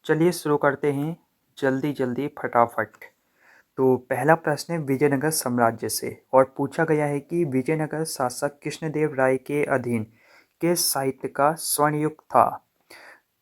चलिए शुरू करते हैं जल्दी जल्दी फटाफट। तो पहला प्रश्न है विजयनगर साम्राज्य से और पूछा गया है कि विजयनगर शासक कृष्णदेव राय के अधीन किस साहित्य का स्वर्ण युग था।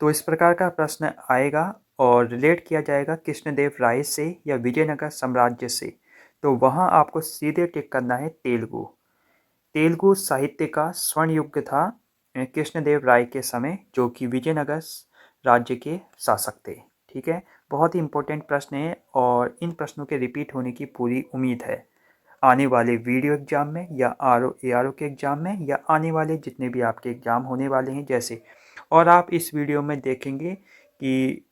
तो इस प्रकार का प्रश्न आएगा और रिलेट किया जाएगा कृष्णदेव राय से या विजयनगर साम्राज्य से। तो वहाँ आपको सीधे टिक करना है तेलुगु। तेलुगु साहित्य का स्वर्ण युग था कृष्णदेव राय के समय, जो कि विजयनगर राज्य के शासक थे। ठीक है, बहुत ही इंपॉर्टेंट प्रश्न है और इन प्रश्नों के रिपीट होने की पूरी उम्मीद है आने वाले वीडियो एग्जाम में या ARO के एग्जाम में या आने वाले जितने भी आपके एग्जाम होने वाले हैं जैसे। और आप इस वीडियो में देखेंगे कि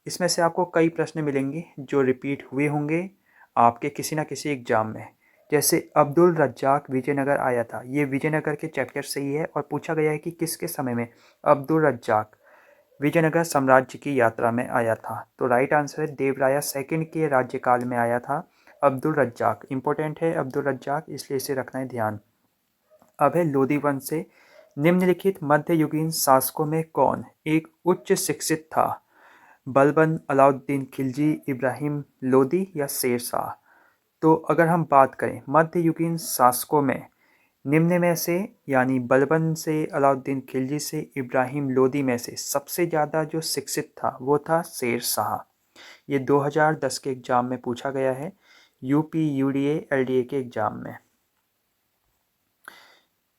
इसमें से आपको कई प्रश्न मिलेंगे जो रिपीट हुए होंगे आपके किसी न किसी एग्जाम में। जैसे अब्दुल रज्जाक विजयनगर आया था, ये विजयनगर के चैप्टर से ही है और पूछा गया है कि किसके समय में अब्दुल रज्जाक विजयनगर साम्राज्य की यात्रा में आया था। तो राइट आंसर है देवराया सेकंड के राज्यकाल में आया था अब्दुल रज्जाक। इंपॉर्टेंट है अब्दुल रज्जाक, इसलिए इसे रखना है ध्यान। अब है लोधी वंश से निम्नलिखित मध्ययुगीन शासकों में कौन एक उच्च शिक्षित था। बलबन, अलाउद्दीन खिलजी, इब्राहिम लोदी या शेर शाह। तो अगर हम बात करें मध्ययुगीन शासकों में निम्न में से यानी बलबन से, अलाउद्दीन खिलजी से, इब्राहिम लोदी में से सबसे ज़्यादा जो शिक्षित था वो था शेर शाह। ये 2010 के एग्ज़ाम में पूछा गया है, यूपी यूडीए एलडीए के एग्ज़ाम में।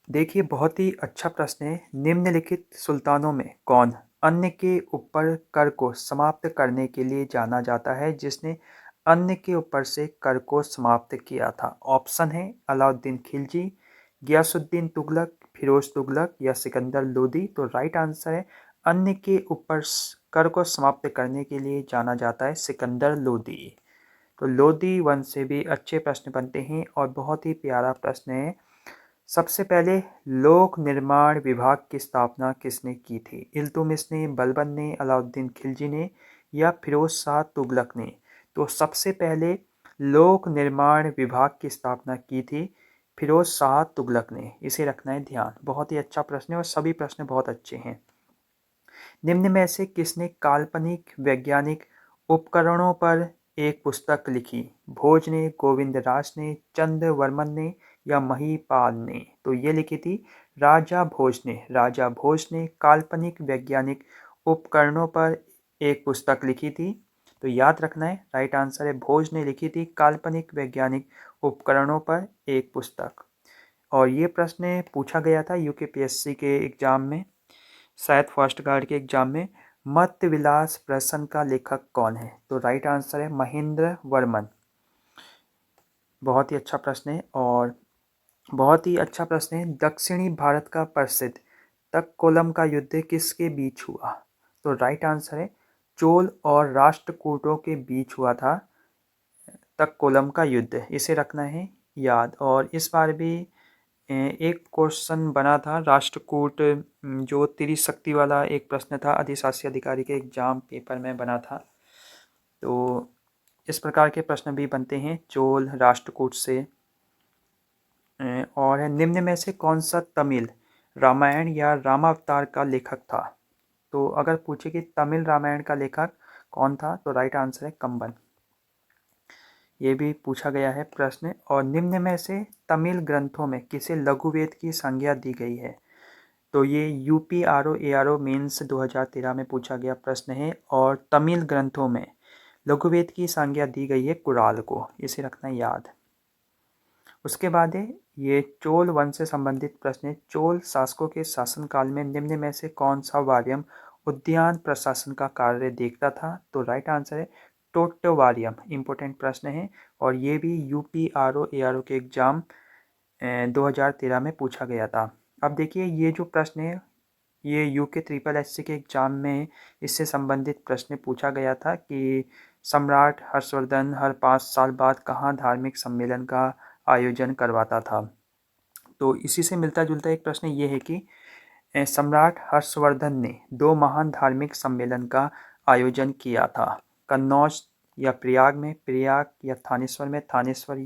देखिए बहुत ही अच्छा प्रश्न है। निम्नलिखित सुल्तानों में कौन अन्य के ऊपर कर को समाप्त करने के लिए जाना जाता है जिसने अन्य के ऊपर से कर को समाप्त किया था। ऑप्शन है अलाउद्दीन खिलजी, गियासुद्दीन तुगलक, फिरोज तुगलक या सिकंदर लोदी। तो राइट आंसर है अन्य के ऊपर कर को समाप्त करने के लिए जाना जाता है सिकंदर लोदी। तो लोदी वंश से भी अच्छे प्रश्न बनते हैं और बहुत ही प्यारा प्रश्न है। सबसे पहले लोक निर्माण विभाग की स्थापना किसने की थी। इल्तुतमिश ने, बलबन ने, अलाउद्दीन खिलजी ने या फिरोज शाह तुगलक ने। तो सबसे पहले लोक निर्माण विभाग की स्थापना की थी फिरोज शाह तुगलक ने। इसे रखना है ध्यान, बहुत ही अच्छा प्रश्न है और सभी प्रश्न बहुत अच्छे हैं। निम्न में से किसने काल्पनिक वैज्ञानिक उपकरणों पर एक पुस्तक लिखी। भोज ने, गोविंदराज ने, चंद्रवर्मन ने या महिपाल ने। तो ये लिखी थी राजा भोज ने। राजा भोज ने काल्पनिक वैज्ञानिक उपकरणों पर एक पुस्तक लिखी थी। तो याद रखना है राइट आंसर है भोज ने लिखी थी काल्पनिक वैज्ञानिक उपकरणों पर एक पुस्तक। और ये प्रश्न पूछा गया था यूकेपीएससी के एग्जाम में, शायद फर्स्ट गार्ड के एग्जाम में। मत्स्य विलास प्रश्न का लेखक कौन है। तो राइट आंसर है महेंद्र वर्मन। बहुत ही अच्छा प्रश्न है और बहुत ही अच्छा प्रश्न है। दक्षिणी भारत का प्रसिद्ध तक्कोलम का युद्ध किसके बीच हुआ। तो राइट आंसर है चोल और राष्ट्रकूटों के बीच हुआ था तक्कोलम का युद्ध। इसे रखना है याद। और इस बार भी एक क्वेश्चन बना था राष्ट्रकूट, जो त्रिशक्ति वाला एक प्रश्न था अधिशासी अधिकारी के एग्जाम पेपर में बना था। तो इस प्रकार के प्रश्न भी बनते हैं चोल राष्ट्रकूट से। और है निम्न में से कौन सा तमिल रामायण या रामावतार का लेखक था। तो अगर पूछे कि तमिल रामायण का लेखक कौन था तो राइट आंसर है कंबन। ये भी पूछा गया है प्रश्न। और निम्न में से तमिल ग्रंथों में किसे लघुवेद की संज्ञा दी गई है। तो ये यूपी ARO मेंस 2013 में पूछा गया प्रश्न है और तमिल ग्रंथों में लघुवेद की संज्ञा दी गई है कुराल को। इसे रखना याद। उसके बाद है ये चोल वंश से संबंधित प्रश्न है। चोल शासकों के शासनकाल में निम्न में से कौन सा वार्यम उद्यान प्रशासन का कार्य देखता था। तो राइट आंसर है टोट्टवारियम। इंपॉर्टेंट प्रश्न है और ये भी यूपी ARO के एग्जाम 2013 में पूछा गया था। अब देखिए ये जो प्रश्न है ये यूके SSS के एग्जाम में इससे संबंधित प्रश्न पूछा गया था कि सम्राट हर्षवर्धन हर 5 साल बाद कहाँ धार्मिक सम्मेलन का आयोजन करवाता था। तो इसी से मिलता जुलता एक प्रश्न ये है कि सम्राट हर्षवर्धन ने 2 महान धार्मिक सम्मेलन का आयोजन किया था। कन्नौज या प्रयाग में, प्रयाग या थानेश्वर में, थानेश्वर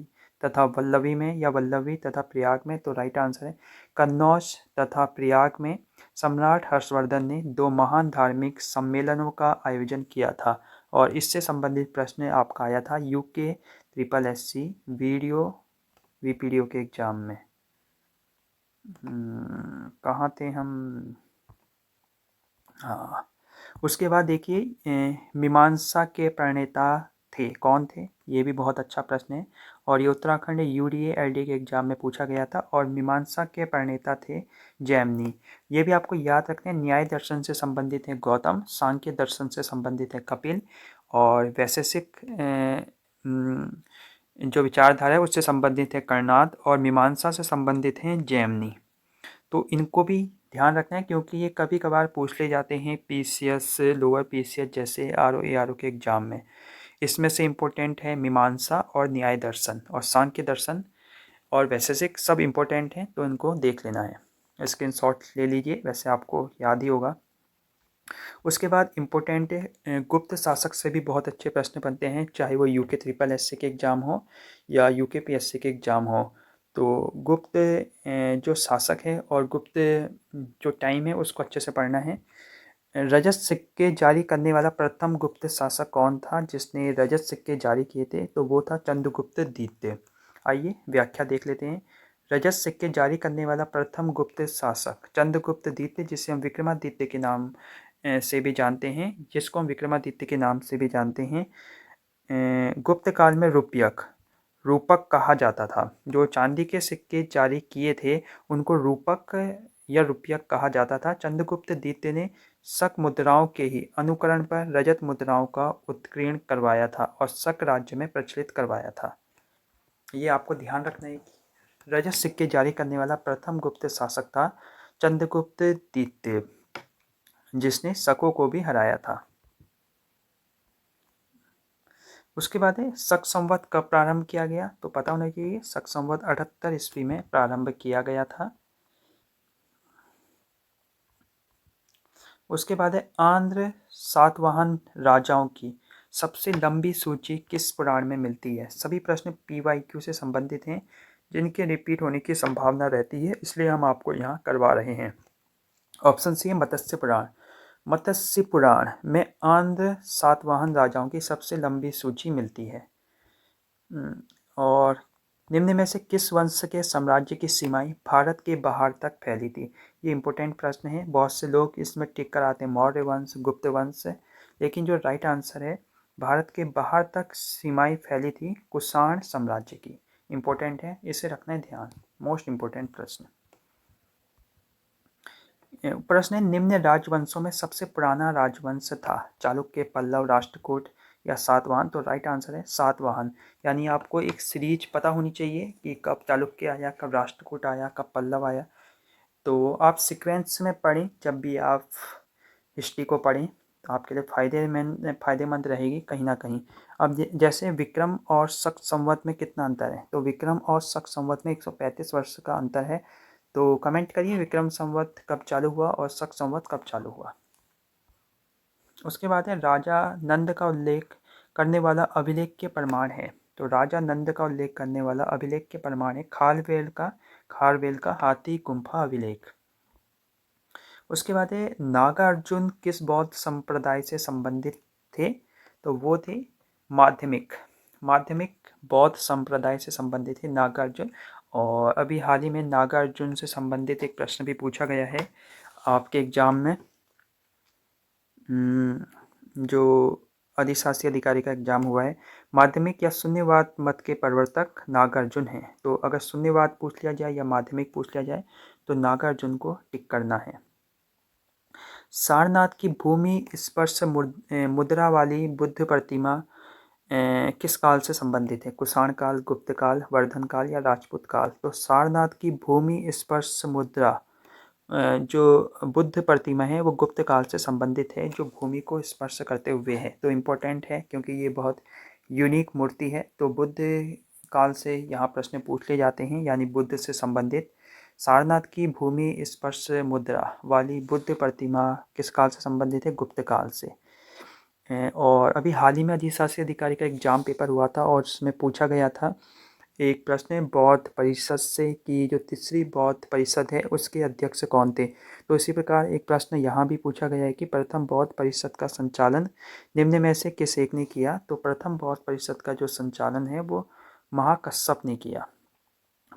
तथा वल्लभी में या वल्लभी तथा प्रयाग में, तो राइट आंसर है कन्नौज तथा प्रयाग में सम्राट हर्षवर्धन ने 2 महान धार्मिक सम्मेलनों का आयोजन किया था। और इससे संबंधित प्रश्न आपका आया था UK triple SC video VPDO के एग्जाम में। कहाँ थे हम? हाँ, उसके बाद देखिए मीमांसा के प्रणेता थे, कौन थे? ये भी बहुत अच्छा प्रश्न है और ये उत्तराखंड यूडीए एलडी के एग्जाम में पूछा गया था। और मीमांसा के प्रणेता थे जैमिनी। ये भी आपको याद रखना है। न्याय दर्शन से संबंधित है गौतम, सांख्य दर्शन से संबंधित है कपिल और वैशेषिक जो विचारधारा है उससे संबंधित है कर्णाद और मीमांसा से संबंधित हैं जैमिनी। तो इनको भी ध्यान रखना है क्योंकि ये कभी कभार पूछ ले जाते हैं पीसीएस, लोअर पीसीएस जैसे आरओ एआरओ के एग्जाम में। इसमें से इम्पोर्टेंट है मीमांसा और न्याय दर्शन और सांख्य दर्शन और वैशेषिक, सब इम्पोर्टेंट हैं तो इनको देख लेना है। स्क्रीनशॉट ले लीजिए, वैसे आपको याद ही होगा। उसके बाद इम्पोर्टेंट गुप्त शासक से भी बहुत अच्छे प्रश्न बनते हैं, चाहे वो यूके ट्रिपल एससी के एग्ज़ाम हो या यूके पीएससी के एग्ज़ाम हो। तो गुप्त जो शासक है और गुप्त जो टाइम है उसको अच्छे से पढ़ना है। रजत सिक्के जारी करने वाला प्रथम गुप्त शासक कौन था जिसने रजत सिक्के जारी किए थे? तो वो था चंद्रगुप्त द्वितीय। आइए व्याख्या देख लेते हैं। रजत सिक्के जारी करने वाला प्रथम गुप्त शासक चंद्रगुप्त द्वितीय, जिसे हम विक्रमादित्य के नाम से भी जानते हैं, जिसको हम विक्रमादित्य के नाम से भी जानते हैं। गुप्त काल में रूपक कहा जाता था। जो चांदी के सिक्के जारी किए थे उनको रूपक या रुपयक कहा जाता था। चंद्रगुप्त द्वितीय ने शक मुद्राओं के ही अनुकरण पर रजत मुद्राओं का उत्कीर्ण करवाया था और शक राज्य में प्रचलित करवाया था। ये आपको ध्यान रखना है कि रजत सिक्के जारी करने वाला प्रथम गुप्त शासक था चंद्रगुप्त द्वितीय, जिसने शकों को भी हराया था। उसके बाद है शक संवत कब प्रारंभ किया गया? तो पता होना चाहिए, शक संवत 78 ईस्वी में प्रारंभ किया गया था। उसके बाद है आंध्र सातवाहन राजाओं की सबसे लंबी सूची किस पुराण में मिलती है? सभी प्रश्न पीवाईक्यू से संबंधित हैं जिनके रिपीट होने की संभावना रहती है, इसलिए हम आपको यहाँ करवा रहे हैं। ऑप्शन सी है मत्स्य पुराण। मत्स्य पुराण में आंध्र सातवाहन राजाओं की सबसे लंबी सूची मिलती है। और निम्न में से किस वंश के साम्राज्य की सीमाएं भारत के बाहर तक फैली थी? ये इंपॉर्टेंट प्रश्न है, बहुत से लोग इसमें टिक कर आते हैं मौर्य वंश, गुप्त वंश, लेकिन जो राइट आंसर है भारत के बाहर तक सीमाएं फैली थी कुषाण साम्राज्य की। इंपॉर्टेंट है, इसे रखना है ध्यान, मोस्ट इंपॉर्टेंट प्रश्न। प्रश्न है निम्न राजवंशों में सबसे पुराना राजवंश था चालुक्य, पल्लव, राष्ट्रकूट या सातवाहन? तो राइट आंसर है सातवाहन। यानी आपको एक सीरीज पता होनी चाहिए कि कब चालुक्य आया, कब राष्ट्रकूट आया, कब पल्लव आया। तो आप सीक्वेंस में पढ़ें, जब भी आप हिस्ट्री को पढ़ें तो आपके लिए फायदेमंद रहेगी कहीं ना कहीं। अब जैसे विक्रम और शक संवत में कितना अंतर है? तो विक्रम और शक संवत में 135 वर्ष का अंतर है। तो कमेंट करिए विक्रम संवत कब चालू हुआ और शक संवत कब चालू हुआ। उसके बाद है राजा नंद का उल्लेख करने वाला अभिलेख के प्रमाण है। तो राजा नंद का उल्लेख करने वाला अभिलेख के प्रमाण है खारवेल का हाथी गुम्फा अभिलेख। उसके बाद है नागार्जुन किस बौद्ध संप्रदाय से संबंधित थे? तो वो थे माध्यमिक बौद्ध संप्रदाय से संबंधित थे नागार्जुन। और अभी हाल ही में नागार्जुन से संबंधित एक प्रश्न भी पूछा गया है आपके एग्जाम में। जो अधिशासी अधिकारी का एग्जाम हुआ है, माध्यमिक या शून्यवाद मत के प्रवर्तक नागार्जुन हैं। तो अगर शून्यवाद पूछ लिया जाए या माध्यमिक पूछ लिया जाए तो नागार्जुन को टिक करना है। सारनाथ की भूमि स्पर्श मुद्रा वाली बुद्ध प्रतिमा किस काल से संबंधित है? कुषाण काल, गुप्त काल, वर्धन काल या राजपूत काल? तो सारनाथ की भूमि स्पर्श मुद्रा जो बुद्ध प्रतिमा है वो गुप्त काल से संबंधित है, जो भूमि को स्पर्श करते हुए है। तो इम्पोर्टेंट है क्योंकि ये बहुत यूनिक मूर्ति है। तो बुद्ध काल से यहाँ प्रश्न पूछ ले जाते हैं, यानी बुद्ध से संबंधित। सारनाथ की भूमि स्पर्श मुद्रा वाली बुद्ध प्रतिमा किस काल से संबंधित है? गुप्त काल से। और अभी हाल ही में अधिशासी अधिकारी का एग्जाम पेपर हुआ था और उसमें पूछा गया था एक प्रश्न है, बौद्ध परिषद से की जो तीसरी बौद्ध परिषद है उसके अध्यक्ष कौन थे? तो इसी प्रकार एक प्रश्न यहाँ भी पूछा गया है कि प्रथम बौद्ध परिषद का संचालन निम्न में से किस एक ने किया? तो प्रथम बौद्ध परिषद का जो संचालन है वो महाकश्यप ने किया।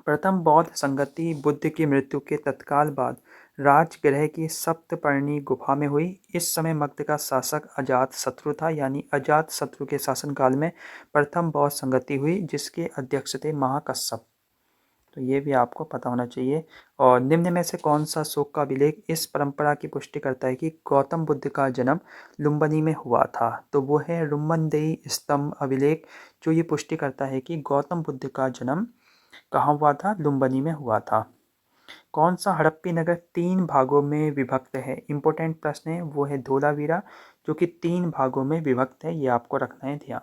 प्रथम बौद्ध संगति बुद्ध की मृत्यु के तत्काल बाद राजगृह की सप्तपर्णी गुफा में हुई। इस समय मगध का शासक अजातशत्रु था, यानी अजातशत्रु के शासनकाल में प्रथम बौद्ध संगति हुई जिसके अध्यक्ष थे महाकश्यप। तो ये भी आपको पता होना चाहिए। और निम्न में से कौन सा शोक का अभिलेख इस परंपरा की पुष्टि करता है कि गौतम बुद्ध का जन्म लुम्बिनी में हुआ था? तो वो है रुम्मनदेई स्तंभ अभिलेख, जो ये पुष्टि करता है कि गौतम बुद्ध का जन्म कहाँ हुआ था? लुम्बिनी में हुआ था। कौन सा हड़प्पी नगर 3 भागों में विभक्त है? इंपॉर्टेंट प्रश्न है, वो है धोलावीरा, जो कि 3 भागों में विभक्त है, ये आपको रखना है ध्यान।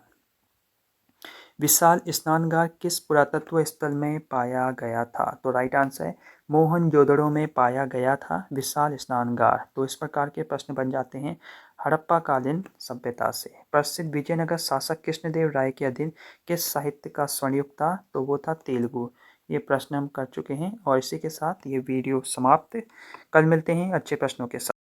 विशाल स्नानघर किस पुरातत्व स्थल में पाया गया था? तो राइट आंसर है मोहनजोदड़ो में पाया गया था विशाल स्नानघर। तो इस प्रकार के प्रश्न बन जाते हैं हड़प्पा कालीन सभ्यता से। प्रसिद्ध विजयनगर शासक कृष्णदेव राय के अधीन किस साहित्य का स्वर्णयुग था? तो वो था तेलुगु। ये प्रश्न हम कर चुके हैं और इसी के साथ ये वीडियो समाप्त। कल मिलते हैं अच्छे प्रश्नों के साथ।